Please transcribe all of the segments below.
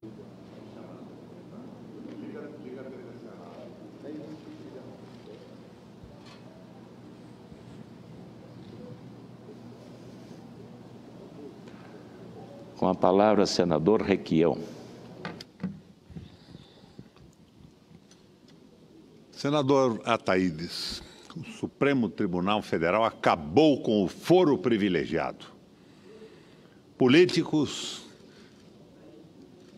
Com a palavra, senador Requião. Senador Ataídes, o Supremo Tribunal Federal acabou com o foro privilegiado. Políticos,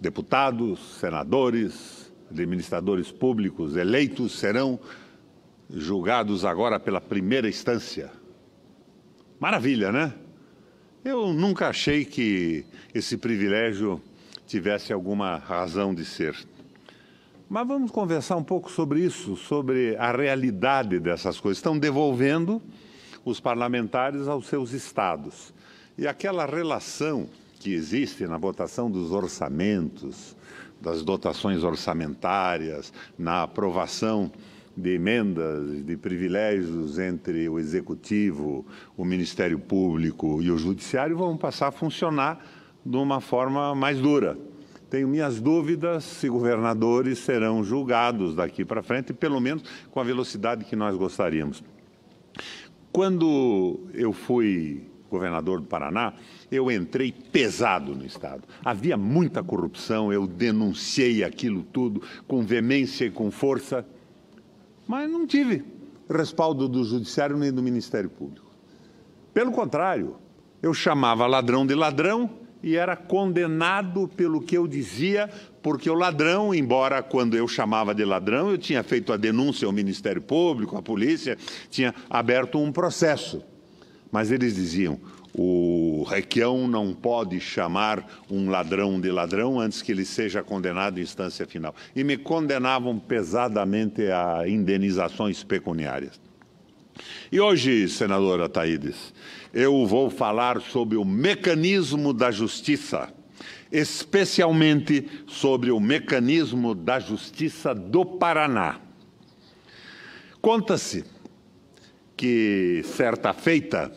deputados, senadores, administradores públicos eleitos serão julgados agora pela primeira instância. Maravilha, né? Eu nunca achei que esse privilégio tivesse alguma razão de ser. Mas vamos conversar um pouco sobre isso, sobre a realidade dessas coisas. Estão devolvendo os parlamentares aos seus estados. E aquela relação que existe na votação dos orçamentos, das dotações orçamentárias, na aprovação de emendas, de privilégios entre o Executivo, o Ministério Público e o Judiciário vão passar a funcionar de uma forma mais dura. Tenho minhas dúvidas se governadores serão julgados daqui para frente, pelo menos com a velocidade que nós gostaríamos. Quando eu fui governador do Paraná, eu entrei pesado no Estado. Havia muita corrupção, eu denunciei aquilo tudo com veemência e com força, mas não tive respaldo do Judiciário nem do Ministério Público. Pelo contrário, eu chamava ladrão de ladrão e era condenado pelo que eu dizia, porque o ladrão, embora quando eu chamava de ladrão, eu tinha feito a denúncia ao Ministério Público, à polícia, tinha aberto um processo. Mas eles diziam, o Requião não pode chamar um ladrão de ladrão antes que ele seja condenado em instância final. E me condenavam pesadamente a indenizações pecuniárias. E hoje, senador Ataídes, eu vou falar sobre o mecanismo da justiça, especialmente sobre o mecanismo da justiça do Paraná. Conta-se que, certa feita,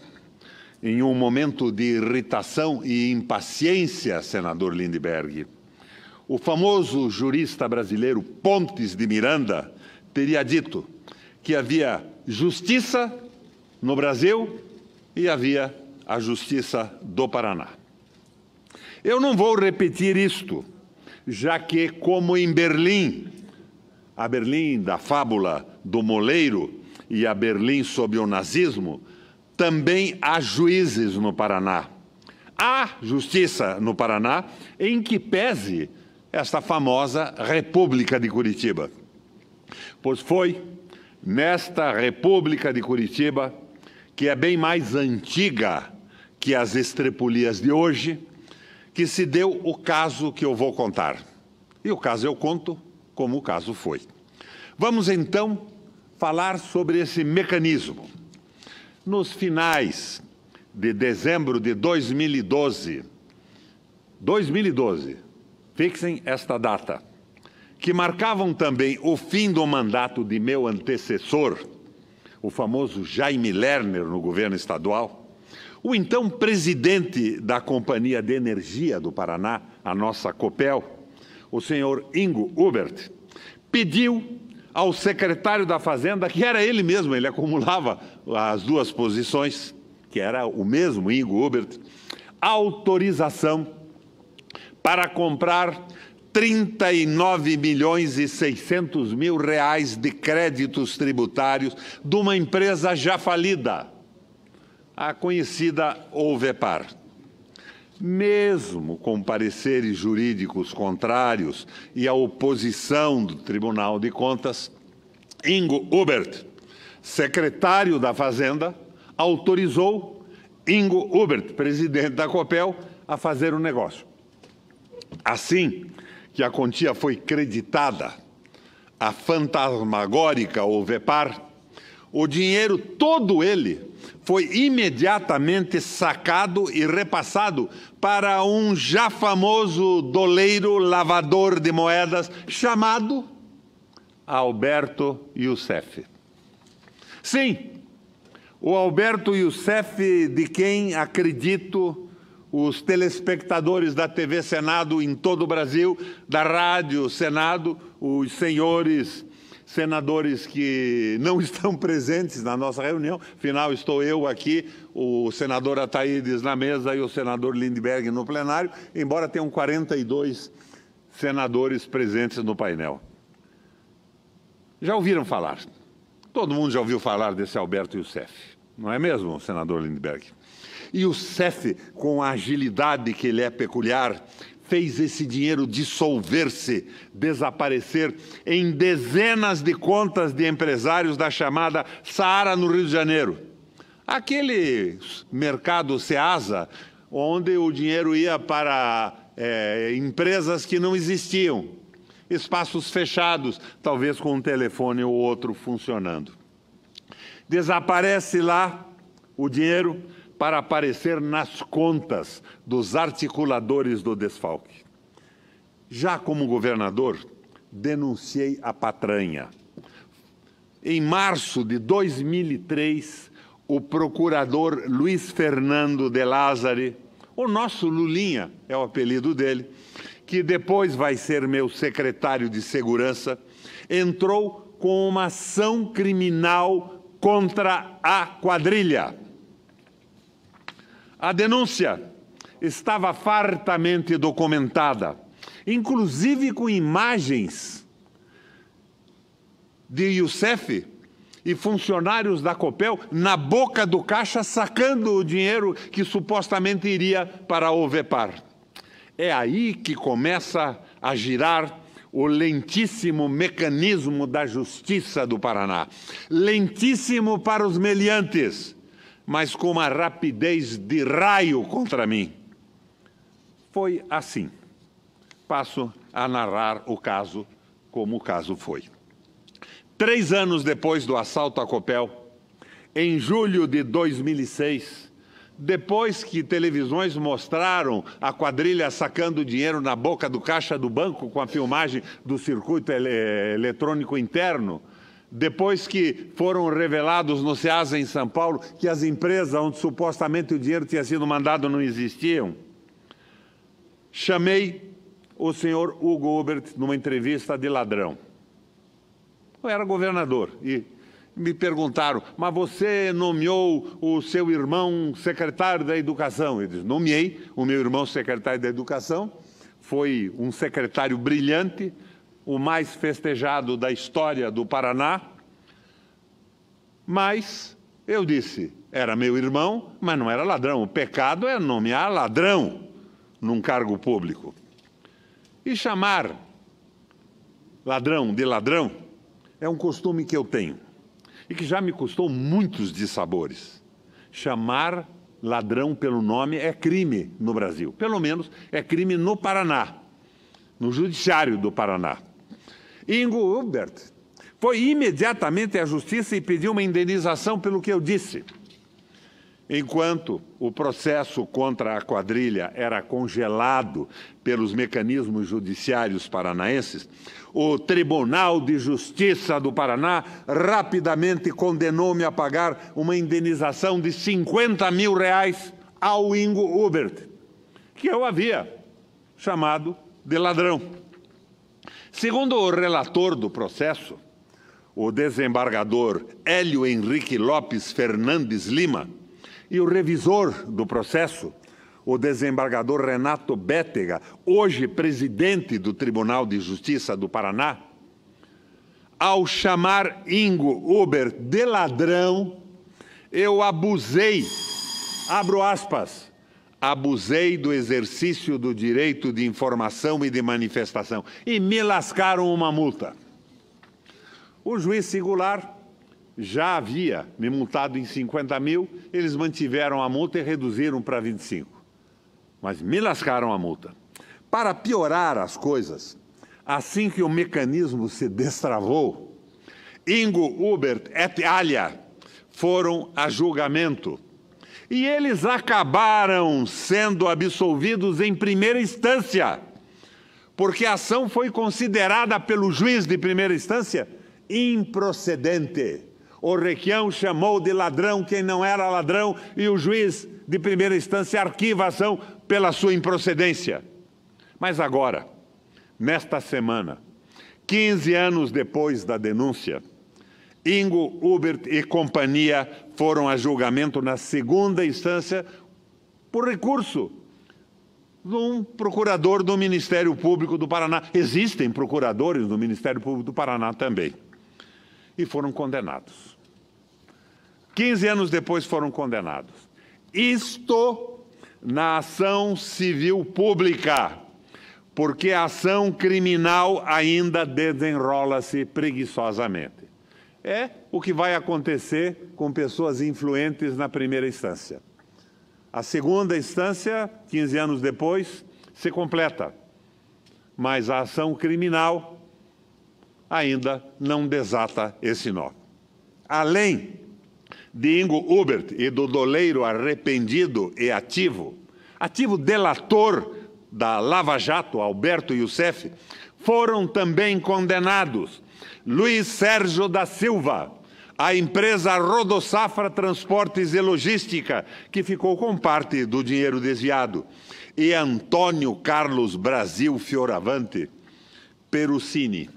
em um momento de irritação e impaciência, senador Lindbergh, o famoso jurista brasileiro Pontes de Miranda teria dito que havia justiça no Brasil e havia a justiça do Paraná. Eu não vou repetir isto, já que, como em Berlim, a Berlim da fábula do moleiro e a Berlim sob o nazismo, também há juízes no Paraná. Há justiça no Paraná em que pese esta famosa República de Curitiba. Pois foi nesta República de Curitiba, que é bem mais antiga que as estrepulias de hoje, que se deu o caso que eu vou contar. E o caso eu conto como o caso foi. Vamos, então, falar sobre esse mecanismo. Nos finais de dezembro de 2012, fixem esta data, que marcavam também o fim do mandato de meu antecessor, o famoso Jaime Lerner no governo estadual, o então presidente da Companhia de Energia do Paraná, a nossa Copel, o senhor Ingo Ubert, pediu ao secretário da Fazenda, que era ele mesmo, ele acumulava as duas posições, que era o mesmo Ingo Ubert, autorização para comprar 39.600.000 reais de créditos tributários de uma empresa já falida, a conhecida Ovepar. Mesmo com pareceres jurídicos contrários e a oposição do Tribunal de Contas, Ingo Ubert, secretário da Fazenda, autorizou Ingo Ubert, presidente da Copel, a fazer o negócio. Assim que a quantia foi creditada à fantasmagórica Ovepar, o dinheiro, todo ele, foi imediatamente sacado e repassado para um já famoso doleiro lavador de moedas chamado Alberto Youssef. Sim, o Alberto Youssef, de quem, acredito, os telespectadores da TV Senado em todo o Brasil, da Rádio Senado, os senhores senadores que não estão presentes na nossa reunião, afinal estou eu aqui, o senador Ataídes na mesa e o senador Lindbergh no plenário, embora tenham 42 senadores presentes no painel. Já ouviram falar? Todo mundo já ouviu falar desse Alberto Youssef, não é mesmo, senador Lindbergh? E o Youssef, com a agilidade que lhe é peculiar, fez esse dinheiro dissolver-se, desaparecer em dezenas de contas de empresários da chamada Saara no Rio de Janeiro. Aquele mercado Ceasa, onde o dinheiro ia para empresas que não existiam, espaços fechados, talvez com um telefone ou outro funcionando. Desaparece lá o dinheiro para aparecer nas contas dos articuladores do desfalque. Já como governador, denunciei a patranha. Em março de 2003, o procurador Luiz Fernando de Lázari, o nosso Lulinha é o apelido dele, que depois vai ser meu secretário de segurança, entrou com uma ação criminal contra a quadrilha. A denúncia estava fartamente documentada, inclusive com imagens de Youssef e funcionários da Copel na boca do caixa sacando o dinheiro que supostamente iria para a Ovepar. É aí que começa a girar o lentíssimo mecanismo da Justiça do Paraná. Lentíssimo para os meliantes, mas com uma rapidez de raio contra mim. Foi assim. Passo a narrar o caso como o caso foi. 3 anos depois do assalto à Copel, em julho de 2006, depois que televisões mostraram a quadrilha sacando dinheiro na boca do caixa do banco com a filmagem do circuito eletrônico interno, depois que foram revelados no Ceasa em São Paulo que as empresas onde supostamente o dinheiro tinha sido mandado não existiam, chamei o senhor Hugo Hubert numa entrevista de ladrão. Eu era governador e me perguntaram, mas você nomeou o seu irmão secretário da Educação? Eu disse, nomeei o meu irmão secretário da Educação, foi um secretário brilhante, o mais festejado da história do Paraná, mas eu disse, era meu irmão, mas não era ladrão. O pecado é nomear ladrão num cargo público. E chamar ladrão de ladrão é um costume que eu tenho e que já me custou muitos dissabores. Chamar ladrão pelo nome é crime no Brasil, pelo menos é crime no Paraná, no Judiciário do Paraná. Ingo Hubert foi imediatamente à Justiça e pediu uma indenização pelo que eu disse. Enquanto o processo contra a quadrilha era congelado pelos mecanismos judiciários paranaenses, o Tribunal de Justiça do Paraná rapidamente condenou-me a pagar uma indenização de R$50 mil ao Ingo Hubert, que eu havia chamado de ladrão. Segundo o relator do processo, o desembargador Hélio Henrique Lopes Fernandes Lima, e o revisor do processo, o desembargador Renato Bétega, hoje presidente do Tribunal de Justiça do Paraná, ao chamar Ingo Hubert de ladrão, eu abusei, abro aspas, abusei do exercício do direito de informação e de manifestação e me lascaram uma multa. O juiz singular já havia me multado em 50 mil, eles mantiveram a multa e reduziram para 25. Mas me lascaram a multa. Para piorar as coisas, assim que o mecanismo se destravou, Ingo Hubert et alia foram a julgamento. E eles acabaram sendo absolvidos em primeira instância, porque a ação foi considerada pelo juiz de primeira instância improcedente. O Requião chamou de ladrão quem não era ladrão e o juiz de primeira instância arquiva a ação pela sua improcedência. Mas agora, nesta semana, 15 anos depois da denúncia, Ingo Ubert e companhia foram a julgamento na segunda instância por recurso de um procurador do Ministério Público do Paraná. Existem procuradores do Ministério Público do Paraná também. E foram condenados. 15 anos depois foram condenados. Isto na ação civil pública, porque a ação criminal ainda desenrola-se preguiçosamente. É o que vai acontecer com pessoas influentes na primeira instância. A segunda instância, 15 anos depois, se completa. Mas a ação criminal ainda não desata esse nó. Além de Ingo Ubert e do doleiro arrependido e ativo delator da Lava Jato, Alberto Youssef, foram também condenados Luiz Sérgio da Silva, a empresa Rodosafra Transportes e Logística, que ficou com parte do dinheiro desviado, e Antônio Carlos Brasil Fioravante Perucini.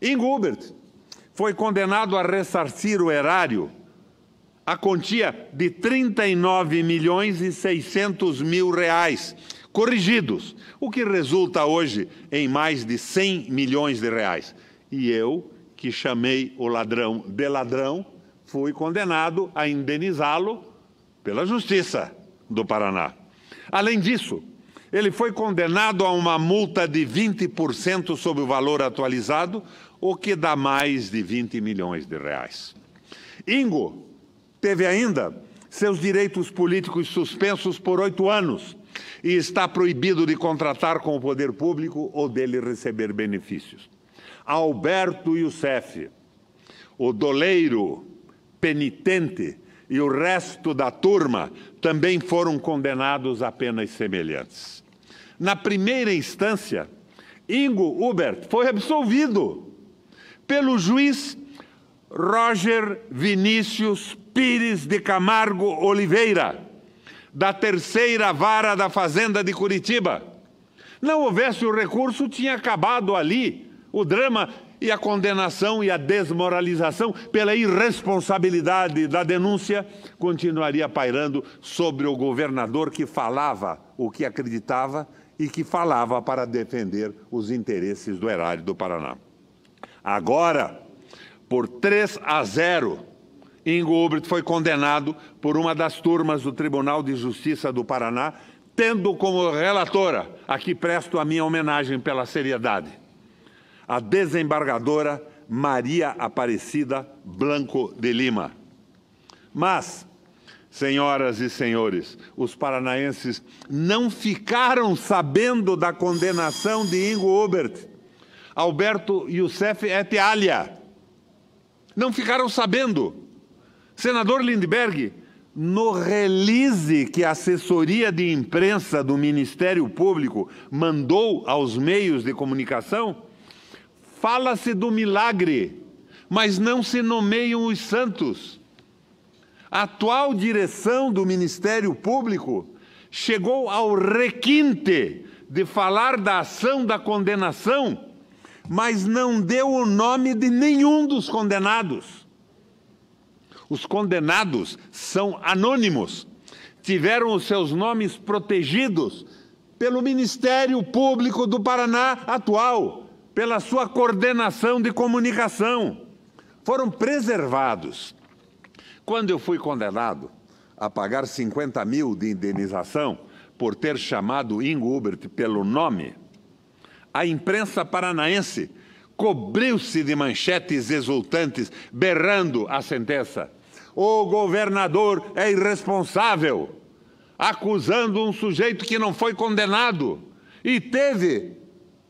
Ingo Ubert foi condenado a ressarcir o erário a quantia de R$39.600.000, corrigidos, o que resulta hoje em mais de R$100 milhões. E eu, que chamei o ladrão de ladrão, fui condenado a indenizá-lo pela Justiça do Paraná. Além disso, ele foi condenado a uma multa de 20% sobre o valor atualizado, o que dá mais de R$20 milhões. Ingo teve ainda seus direitos políticos suspensos por 8 anos e está proibido de contratar com o poder público ou dele receber benefícios. Alberto Youssef, o doleiro penitente e o resto da turma também foram condenados a penas semelhantes. Na primeira instância, Ingo Ubert foi absolvido pelo juiz Roger Vinícius Pires de Camargo Oliveira, da Terceira Vara da Fazenda de Curitiba. Não houvesse o recurso, tinha acabado ali o drama e a condenação e a desmoralização pela irresponsabilidade da denúncia continuaria pairando sobre o governador que falava o que acreditava e que falava para defender os interesses do erário do Paraná. Agora, por 3-0, Ingo Ubert foi condenado por uma das turmas do Tribunal de Justiça do Paraná, tendo como relatora, aqui presto a minha homenagem pela seriedade, a desembargadora Maria Aparecida Blanco de Lima. Mas, senhoras e senhores, os paranaenses não ficaram sabendo da condenação de Ingo Ubert, Alberto Youssef et alia. Não ficaram sabendo. Senador Lindbergh, no release que a assessoria de imprensa do Ministério Público mandou aos meios de comunicação, fala-se do milagre, mas não se nomeiam os santos. A atual direção do Ministério Público chegou ao requinte de falar da ação da condenação, mas não deu o nome de nenhum dos condenados. Os condenados são anônimos, tiveram os seus nomes protegidos pelo Ministério Público do Paraná atual, pela sua coordenação de comunicação. Foram preservados. Quando eu fui condenado a pagar 50 mil de indenização por ter chamado Ingo Ubert pelo nome, a imprensa paranaense cobriu-se de manchetes exultantes, berrando a sentença. O governador é irresponsável, acusando um sujeito que não foi condenado e teve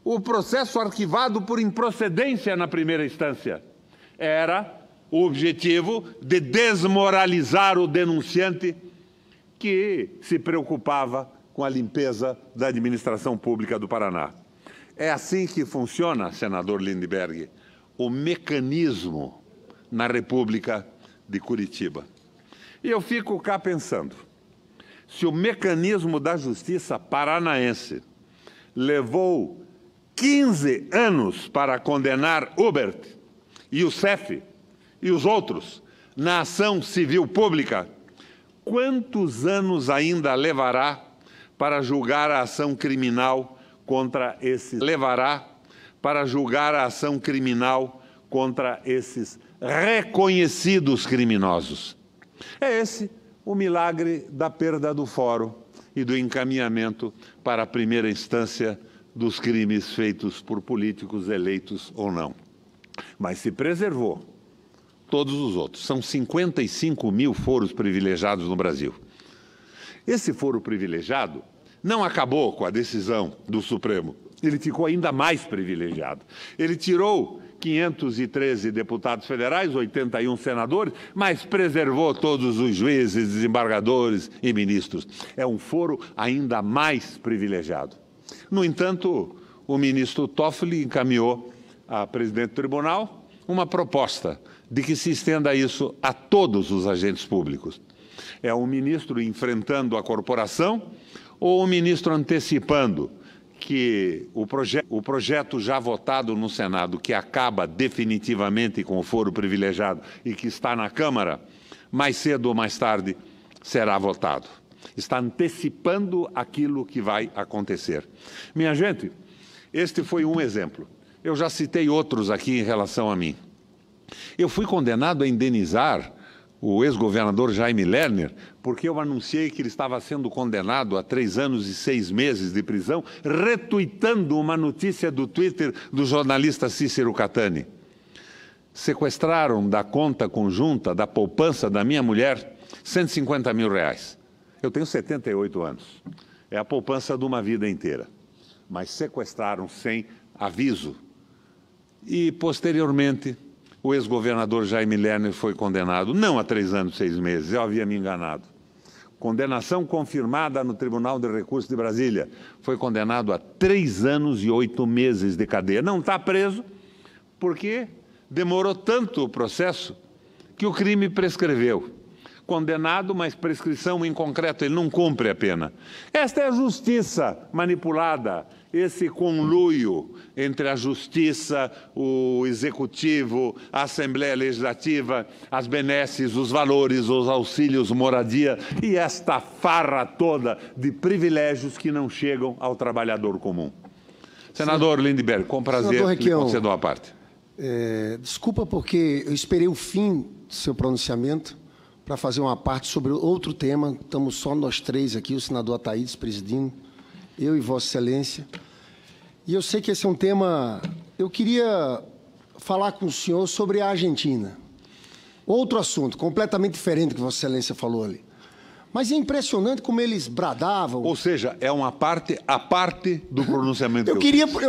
o processo arquivado por improcedência na primeira instância. Era o objetivo de desmoralizar o denunciante que se preocupava com a limpeza da administração pública do Paraná. É assim que funciona, senador Lindbergh, o mecanismo na República de Curitiba. E eu fico cá pensando, se o mecanismo da justiça paranaense levou 15 anos para condenar Hubert e o CEF e os outros na ação civil pública, quantos anos ainda levará para julgar a ação criminal contra esses? Levará para julgar a ação criminal contra esses reconhecidos criminosos. É esse o milagre da perda do fórum e do encaminhamento para a primeira instância dos crimes feitos por políticos eleitos ou não. Mas se preservou todos os outros. São 55 mil foros privilegiados no Brasil. Esse foro privilegiado não acabou com a decisão do Supremo. Ele ficou ainda mais privilegiado. Ele tirou 513 deputados federais, 81 senadores, mas preservou todos os juízes, desembargadores e ministros. É um foro ainda mais privilegiado. No entanto, o ministro Toffoli encaminhou à presidente do tribunal uma proposta de que se estenda isso a todos os agentes públicos. É um ministro enfrentando a corporação ou um ministro antecipando que o projeto já votado no Senado, que acaba definitivamente com o foro privilegiado e que está na Câmara, mais cedo ou mais tarde será votado. Está antecipando aquilo que vai acontecer. Minha gente, este foi um exemplo. Eu já citei outros aqui em relação a mim. Eu fui condenado a indenizar o ex-governador Jaime Lerner, porque eu anunciei que ele estava sendo condenado a 3 anos e 6 meses de prisão, retuitando uma notícia do Twitter do jornalista Cícero Catani. Sequestraram da conta conjunta, da poupança da minha mulher, 150 mil reais. Eu tenho 78 anos. É a poupança de uma vida inteira. Mas sequestraram sem aviso. E, posteriormente, o ex-governador Jaime Lerner foi condenado, não a 3 anos e 6 meses, eu havia me enganado. Condenação confirmada no Tribunal de Recursos de Brasília. Foi condenado a 3 anos e 8 meses de cadeia. Não está preso porque demorou tanto o processo que o crime prescreveu. Condenado, mas prescrição em concreto, ele não cumpre a pena. Esta é a justiça manipulada, esse conluio entre a justiça, o executivo, a Assembleia Legislativa, as benesses, os valores, os auxílios, moradia e esta farra toda de privilégios que não chegam ao trabalhador comum. Senador Lindbergh, com prazer, lhe concedo a parte. Desculpa porque eu esperei o fim do seu pronunciamento para fazer uma parte sobre outro tema. Estamos só nós três aqui, o senador Ataídes presidindo, eu e Vossa Excelência. E eu sei que esse é um tema... Eu queria falar com o senhor sobre a Argentina. Outro assunto, completamente diferente do que Vossa Excelência falou ali. Mas é impressionante como eles bradavam... Ou seja, é uma parte à parte do pronunciamento eu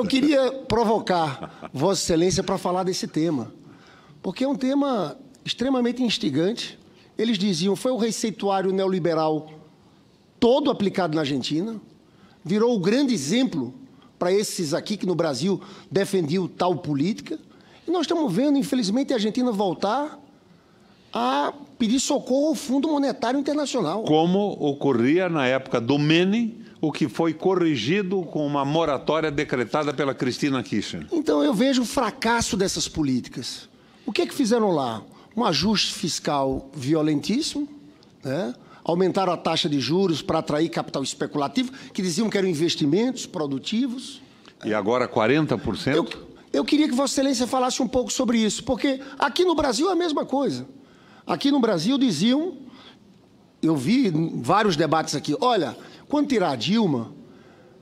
queria provocar Vossa Excelência para falar desse tema. Porque é um tema extremamente instigante. Eles diziam, foi o receituário neoliberal todo aplicado na Argentina, virou o grande exemplo para esses aqui que no Brasil defendiam tal política, e nós estamos vendo, infelizmente, a Argentina voltar a pedir socorro ao Fundo Monetário Internacional. Como ocorria na época do Menem, o que foi corrigido com uma moratória decretada pela Cristina Kirchner. Então, eu vejo o fracasso dessas políticas. O que é que fizeram lá? Um ajuste fiscal violentíssimo, né? Aumentaram a taxa de juros para atrair capital especulativo, que diziam que eram investimentos produtivos. E agora 40%? Eu queria que Vossa Excelência falasse um pouco sobre isso, porque aqui no Brasil é a mesma coisa. Aqui no Brasil diziam, eu vi vários debates aqui, olha, quando tirar a Dilma,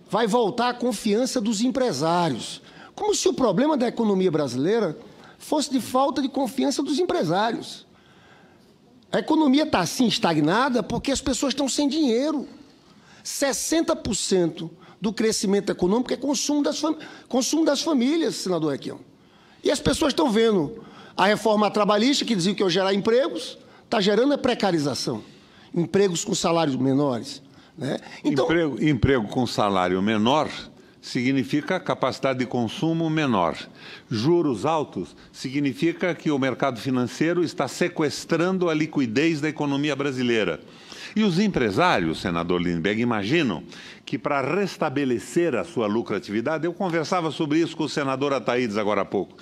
vai voltar a confiança dos empresários. Como se o problema da economia brasileira fosse de falta de confiança dos empresários. A economia está assim estagnada porque as pessoas estão sem dinheiro. 60% do crescimento econômico é consumo das famílias, senador Requião. E as pessoas estão vendo a reforma trabalhista, que diziam que ia gerar empregos, está gerando a precarização. Empregos com salários menores. Né? Então, emprego com salário menor significa capacidade de consumo menor. Juros altos significa que o mercado financeiro está sequestrando a liquidez da economia brasileira. E os empresários, senador Lindbergh, imaginam que para restabelecer a sua lucratividade, eu conversava sobre isso com o senador Ataídes agora há pouco,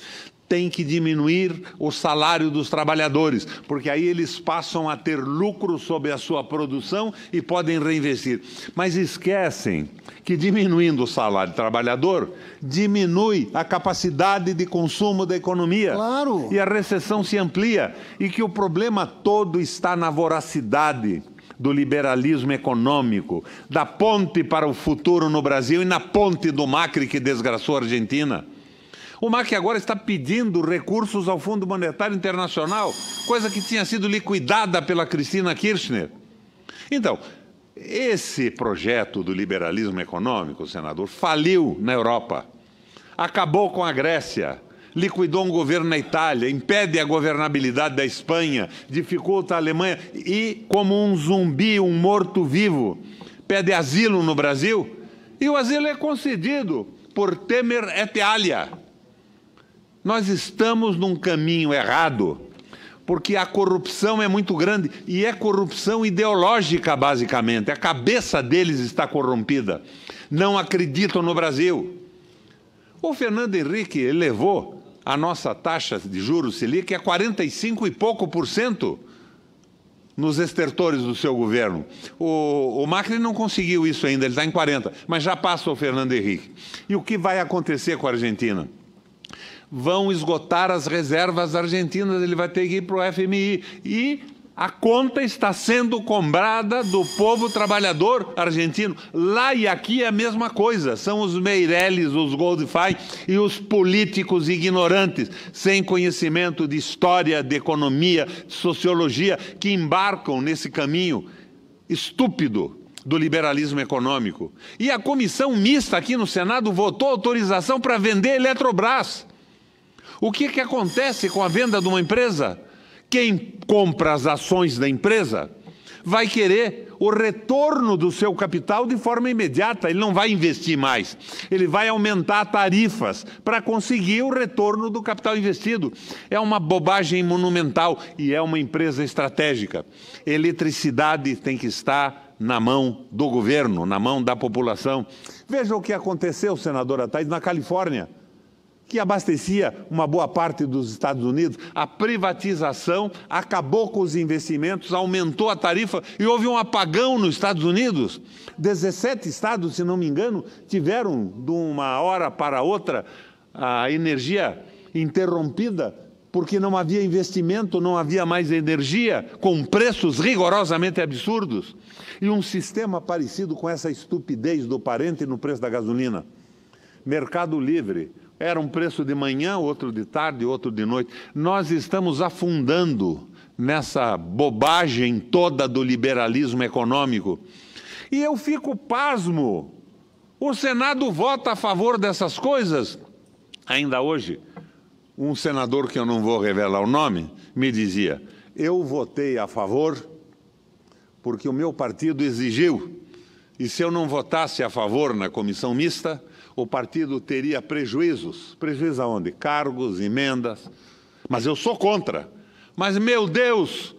tem que diminuir o salário dos trabalhadores, porque aí eles passam a ter lucro sobre a sua produção e podem reinvestir. Mas esquecem que diminuindo o salário do trabalhador, diminui a capacidade de consumo da economia. Claro. E a recessão se amplia. E que o problema todo está na voracidade do liberalismo econômico, da ponte para o futuro no Brasil e na ponte do Macri que desgraçou a Argentina. O Macri agora está pedindo recursos ao Fundo Monetário Internacional, coisa que tinha sido liquidada pela Cristina Kirchner. Então, esse projeto do liberalismo econômico, senador, faliu na Europa, acabou com a Grécia, liquidou um governo na Itália, impede a governabilidade da Espanha, dificulta a Alemanha e, como um zumbi, um morto-vivo, pede asilo no Brasil, e o asilo é concedido por Temer et alia. Nós estamos num caminho errado, porque a corrupção é muito grande, e é corrupção ideológica, basicamente. A cabeça deles está corrompida. Não acreditam no Brasil. O Fernando Henrique elevou a nossa taxa de juros Selic a 45 e pouco por cento nos estertores do seu governo. O Macri não conseguiu isso ainda, ele está em 40%, mas já passa o Fernando Henrique. E o que vai acontecer com a Argentina? Vão esgotar as reservas argentinas, ele vai ter que ir para o FMI. E a conta está sendo cobrada do povo trabalhador argentino. Lá e aqui é a mesma coisa. São os Meirelles, os Goldfein e os políticos ignorantes, sem conhecimento de história, de economia, de sociologia, que embarcam nesse caminho estúpido do liberalismo econômico. E a comissão mista aqui no Senado votou autorização para vender a Eletrobras. O que acontece com a venda de uma empresa? Quem compra as ações da empresa vai querer o retorno do seu capital de forma imediata. Ele não vai investir mais. Ele vai aumentar tarifas para conseguir o retorno do capital investido. É uma bobagem monumental e é uma empresa estratégica. Eletricidade tem que estar na mão do governo, na mão da população. Veja o que aconteceu, senador Ataídes, na Califórnia, que abastecia uma boa parte dos Estados Unidos. A privatização acabou com os investimentos, aumentou a tarifa e houve um apagão nos Estados Unidos. 17 estados, se não me engano, tiveram de uma hora para outra a energia interrompida, porque não havia investimento, não havia mais energia, com preços rigorosamente absurdos. E um sistema parecido com essa estupidez do parente no preço da gasolina. Mercado livre. Era um preço de manhã, outro de tarde, outro de noite. Nós estamos afundando nessa bobagem toda do liberalismo econômico. E eu fico pasmo. O Senado vota a favor dessas coisas. Ainda hoje, um senador que eu não vou revelar o nome, me dizia, eu votei a favor porque o meu partido exigiu. E se eu não votasse a favor na comissão mista, o partido teria prejuízos. Prejuízo aonde? Cargos, emendas. Mas eu sou contra. Mas, meu Deus,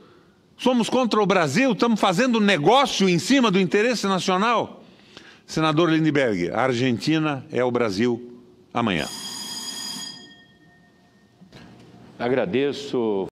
somos contra o Brasil, estamos fazendo negócio em cima do interesse nacional. Senador Lindbergh, a Argentina é o Brasil amanhã. Agradeço.